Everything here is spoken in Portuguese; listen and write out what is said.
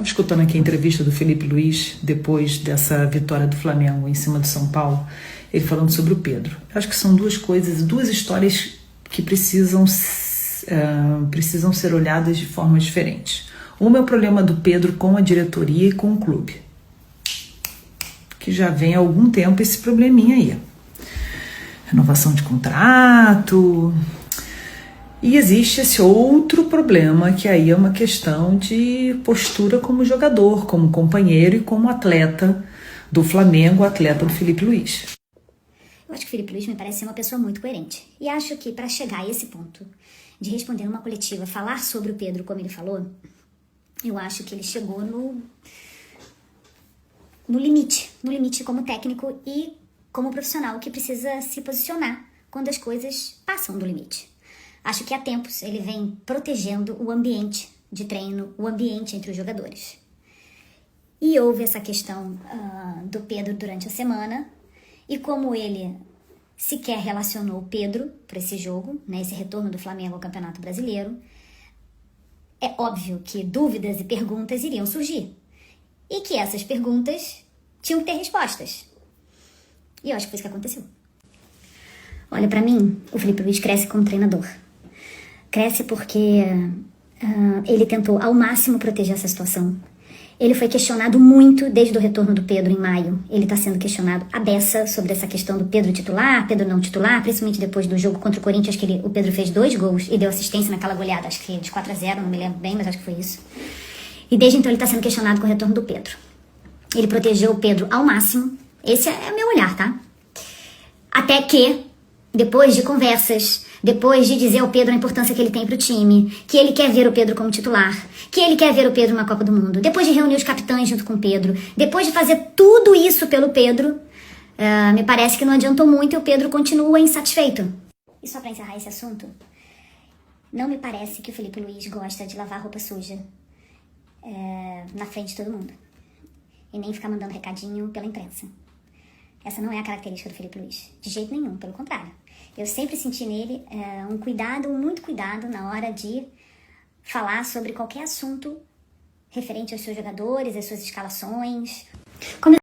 Estava escutando aqui a entrevista do Felipe Luiz depois dessa vitória do Flamengo em cima do São Paulo, ele falando sobre o Pedro. Eu acho que são duas coisas, duas histórias que precisam ser olhadas de formas diferentes. Uma é o problema do Pedro com a diretoria e com o clube, que já vem há algum tempo esse probleminha aí. Renovação de contrato. E existe esse outro problema, que aí é uma questão de postura como jogador, como companheiro e como atleta do Flamengo, atleta do Felipe Luiz. Eu acho que o Felipe Luiz me parece ser uma pessoa muito coerente. E acho que para chegar a esse ponto de responder numa coletiva, falar sobre o Pedro como ele falou, eu acho que ele chegou no limite como técnico e como profissional que precisa se posicionar quando as coisas passam do limite. Acho que há tempos ele vem protegendo o ambiente de treino, o ambiente entre os jogadores. E houve essa questão do Pedro durante a semana, e como ele sequer relacionou o Pedro para esse jogo, né, esse retorno do Flamengo ao Campeonato Brasileiro, é óbvio que dúvidas e perguntas iriam surgir. E que essas perguntas tinham que ter respostas. E eu acho que foi isso que aconteceu. Olha, pra mim, o Felipe Luiz cresce como treinador. Cresce porque ele tentou ao máximo proteger essa situação. Ele foi questionado muito desde o retorno do Pedro em maio. Ele está sendo questionado à beça sobre essa questão do Pedro titular, Pedro não titular, principalmente depois do jogo contra o Corinthians, que o Pedro fez 2 gols e deu assistência naquela goleada, acho que de 4-0, não me lembro bem, mas acho que foi isso. E desde então ele está sendo questionado com o retorno do Pedro. Ele protegeu o Pedro ao máximo. Esse é o meu olhar, tá? Até que, depois de conversas, depois de dizer ao Pedro a importância que ele tem pro time, que ele quer ver o Pedro como titular, que ele quer ver o Pedro numa Copa do Mundo, depois de reunir os capitães junto com o Pedro, depois de fazer tudo isso pelo Pedro, me parece que não adiantou muito e o Pedro continua insatisfeito. E só pra encerrar esse assunto, não me parece que o Felipe Luiz gosta de lavar roupa suja na frente de todo mundo. E nem ficar mandando recadinho pela imprensa. Essa não é a característica do Felipe Luiz. De jeito nenhum, pelo contrário. Eu sempre senti nele muito cuidado na hora de falar sobre qualquer assunto referente aos seus jogadores, às suas escalações.